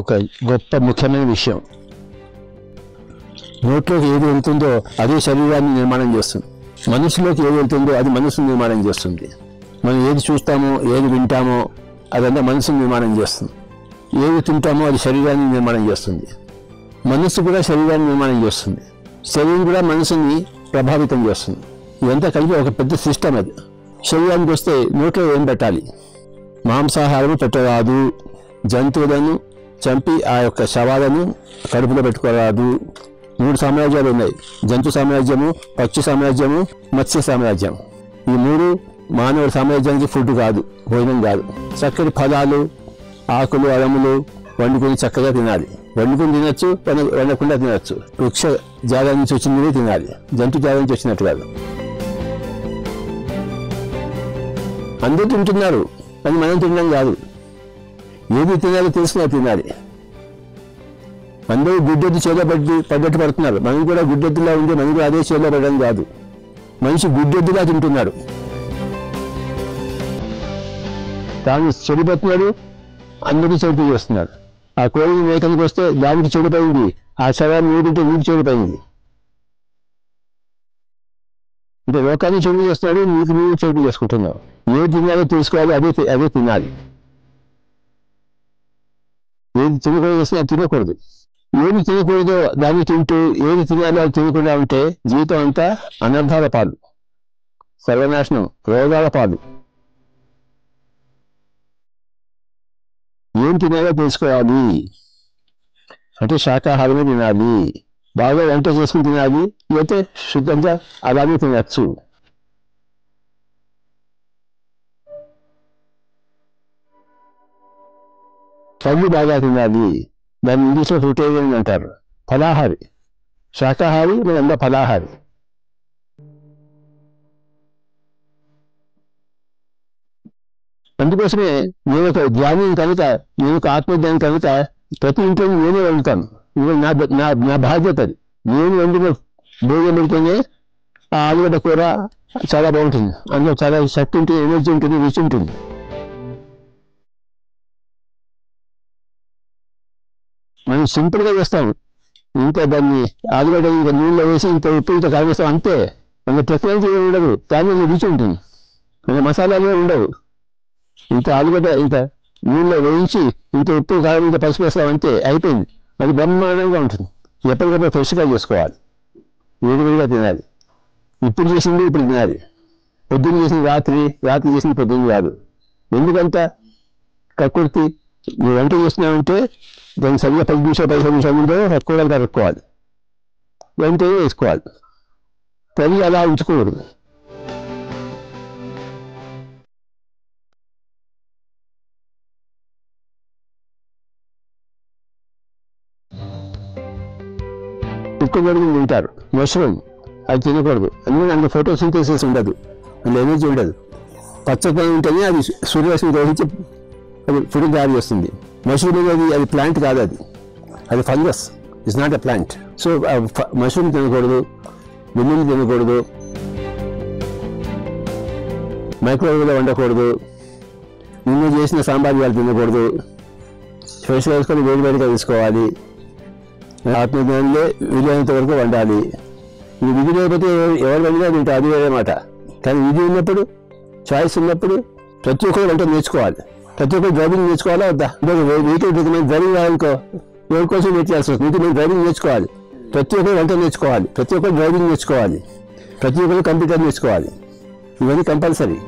ఒక గొప్ప ముఖ్యమైన విషయం. నోట్లోకి ఏది వెళ్తుందో అదే శరీరాన్ని నిర్మాణం చేస్తుంది. మనసులోకి ఏది వెళ్తుందో అది మనసును నిర్మాణం చేస్తుంది. మనం ఏది చూస్తామో ఏది వింటామో అదంతా మనసును నిర్మాణం చేస్తుంది. ఏది తింటామో అది శరీరాన్ని నిర్మాణం చేస్తుంది. మనస్సు కూడా శరీరాన్ని నిర్మాణం చేస్తుంది. శరీరం కూడా మనసుని ప్రభావితం చేస్తుంది. ఇదంతా కలిపి ఒక పెద్ద సిస్టమ్. అది శరీరానికి వస్తే నోట్లో ఏం పెట్టాలి? మాంసాహారం పెట్టరాదు, జంతువులను చంపి ఆ యొక్క శవాలను కడుపులో పెట్టుకోరాదు. 3 సామ్రాజ్యాలు ఉన్నాయి: జంతు సామ్రాజ్యము, పక్షి సామ్రాజ్యము, మత్స్య సామ్రాజ్యం. ఈ 3 మానవ సామ్రాజ్యానికి ఫుడ్ కాదు, భోజనం కాదు. చక్కటి ఫలాలు, ఆకులు, అలములు వండుకొని చక్కగా తినాలి. వండుకొని తినచ్చు, వండకుండా తినచ్చు. వృక్ష జాగా నుంచి వచ్చింది తినాలి, జంతు జాగా నుంచి వచ్చినట్టు కాదు. అందరూ తింటున్నారు కానీ మనం తినడం కాదు. ఏది తినాలో తెలుసుకున్నా తినాలి. అందరూ గుడ్డెద్దు చేలో పడ్డట్టు పడుతున్నారు. మనం కూడా గుడ్డెద్దులా ఉంటే మనం కూడా అదే చేలో పడడం కాదు. మనిషి గుడ్డెద్దులా తింటున్నాడు. తాను చెడిపోతున్నాడు, అందరూ చెడు చేస్తున్నారు. ఆ కోడి మేకలకు వస్తే దానికి చెడిపోయింది, ఆ శవాన్ని ఊడింటే నీకు చెడిపోయింది. అంటే లోకాన్ని చెడు చేస్తున్నాడు, నీకు చెడు చేసుకుంటున్నావు. ఏది తినాలో తెలుసుకోవాలి, అదే తినాలి. ఏది తినకూడదు వస్తే అది తినకూడదు. ఏది తినకూడదో దాన్ని తింటూ ఏది తినాలో అది తినకుండా ఉంటే జీవితం అంతా అనర్థాల పాలు, సర్వనాశనం, రోగాల పాలు. ఏం తినాలో తెలుసుకోవాలి. అంటే శాకాహారమే తినాలి, బాగా వంట చేసుకుని తినాలి, లేకపోతే శుద్ధంగా అలాగే తినచ్చు. పళ్ళు బాగా తినాలి. దాన్ని ఇంగ్లీష్లో ఫ్రూటేరియన్ అంటారు. ఫలాహారి, శాకాహారి లేదా ఫలాహారి. అందుకోసమే నేను ఒక ధ్యానం కనుక, నేను ఒక ఆత్మజ్ఞానం కనుక ప్రతి ఇంట్లో నేనే వండుతాను. నా బాధ్యత అది. నేను వండిన భోజనం పెడితేనే ఆ ఆలుగడ్డ కూర చాలా బాగుంటుంది. అందులో చాలా శక్తి ఉంటుంది, ఎనర్జీ ఉంటుంది, రుచి ఉంటుంది. మనం సింపుల్గా చేస్తాము. ఇంకా దాన్ని ఆలుగడ్డ ఇంకా నీళ్ళలో వేసి ఇంత ఉప్పు ఇంత కాగేస్తాం అంతే. మన టెక్నాలజీ ఉండదు, కానీ రుచి ఉంటుంది. మన మసాలాలు ఉండవు. ఇంత ఆలుగడ్డ ఇంత నీళ్ళలో వేయించి ఇంత ఉప్పు కారం ఇంత పసుపు వేస్తాం అంతే, అయిపోయింది. అది బ్రహ్మాండంగా ఉంటుంది. ఎప్పటికప్పుడు ఫ్రెష్గా చేసుకోవాలి, వేడివేడిగా తినాలి. ఇప్పుడు చేసింది ఇప్పుడు తినాలి. పొద్దున్న చేసింది రాత్రి చేసింది పొద్దున్న కాదు. ఎందుకంత కక్కుర్తి? నువ్వు వంట చేస్తున్నావంటే దాన్ని సరిగ్గా 10 నిమిషాలు 15 నిమిషాల ముందు కూరలు కలుపుకోవాలి, వెంటనే వేసుకోవాలి. తల్లి అలా ఉంచుకోకూడదు. కుక్కగడుగులు తింటారు, మష్రూమ్ అది తినకూడదు. అందుకని అందులో ఫోటోసింథసిస్ ఉండదు, అందులో ఎనర్జీ ఉండదు. పచ్చదనం ఉంటేనే అది సూర్యరశ్మి గ్రహించి అది ఫుడ్ తయారు చేస్తుంది. మష్రూమ్ అనేది అది ప్లాంట్ కాదు, అది fungus, it's not a plant. So mushroom తినకూడదు, వెల్లుల్లి తినకూడదు, మైక్రోవేవ్లో వండకూడదు, నిన్న చేసిన సాంబార్ వాళ్ళు తినకూడదు. ఫ్రెష్గా వేసుకొని వేడివేడిగా తీసుకోవాలి. ఆత్మజ్ఞానంలో వీలైనంత వరకు వండాలి. ఇది విధి లేకపోతే ఎవరు వండినా తింటే అది వేరే మాట. కానీ విధి ఉన్నప్పుడు, చాయిస్ ఉన్నప్పుడు ప్రతి ఒక్కరు వంట నేర్చుకోవాలి. ప్రతి ఒక్కరు డ్రైవింగ్ నేర్చుకోవాలా వద్దా? వెహికల్ డ్రైవింగ్ రావాలనుకో, ఎవరి కోసం వెయిట్ చేయాల్సి వస్తుంది. ఇంటి మేము డ్రైవింగ్ నేర్చుకోవాలి. ప్రతి ఒక్కరు వంట నేర్చుకోవాలి, ప్రతి ఒక్కరు డ్రైవింగ్ నేర్చుకోవాలి, ప్రతి ఒక్కరు కంప్యూటర్ నేర్చుకోవాలి. ఇవన్నీ కంపల్సరీ.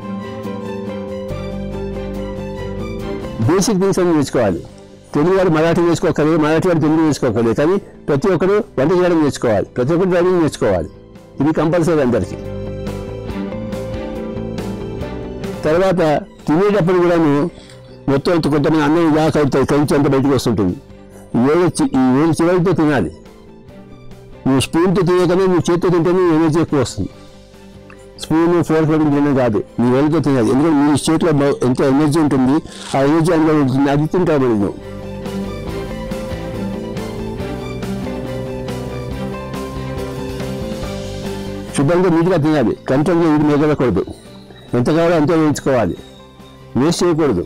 బేసిక్ థింగ్స్ అన్ని నేర్చుకోవాలి. తెలుగు వాడు మరాఠీ నేర్చుకోకలేదు, మరాఠీ వాడు తెలుగు నేర్చుకోకలేదు, కానీ ప్రతి ఒక్కరు వంట చేయడం నేర్చుకోవాలి, ప్రతి ఒక్కరు డ్రైవింగ్ నేర్చుకోవాలి. ఇది కంపల్సరీ అందరికీ. తర్వాత తినేటప్పుడు కూడాను మొత్తం కొంతమంది అన్నం ఇలా కలుపుతాయి, కంచి అంత బయటకు వస్తుంటుంది. ఈ వేలు చివరితో తినాలి. నువ్వు స్పూన్తో తినేకనే నువ్వు చేతితో తింటేనే ఎనర్జీ ఎక్కువ వస్తుంది. స్పూన్ ఫోర్క్ తినడం కాదు, నీ వేలుతో తినాలి. ఎందుకంటే నీ చేతిలో ఎంత ఎనర్జీ ఉంటుంది, ఆ ఎనర్జీ అందులో ఉంటుంది, అది తింటావు నువ్వు. శుభ్రంగా నీట్గా తినాలి. కంట్రోల్గా ఇది మిగలకూడదు. ఎంత కావాలో అంతే వేయించుకోవాలి, వేస్ట్ చేయకూడదు.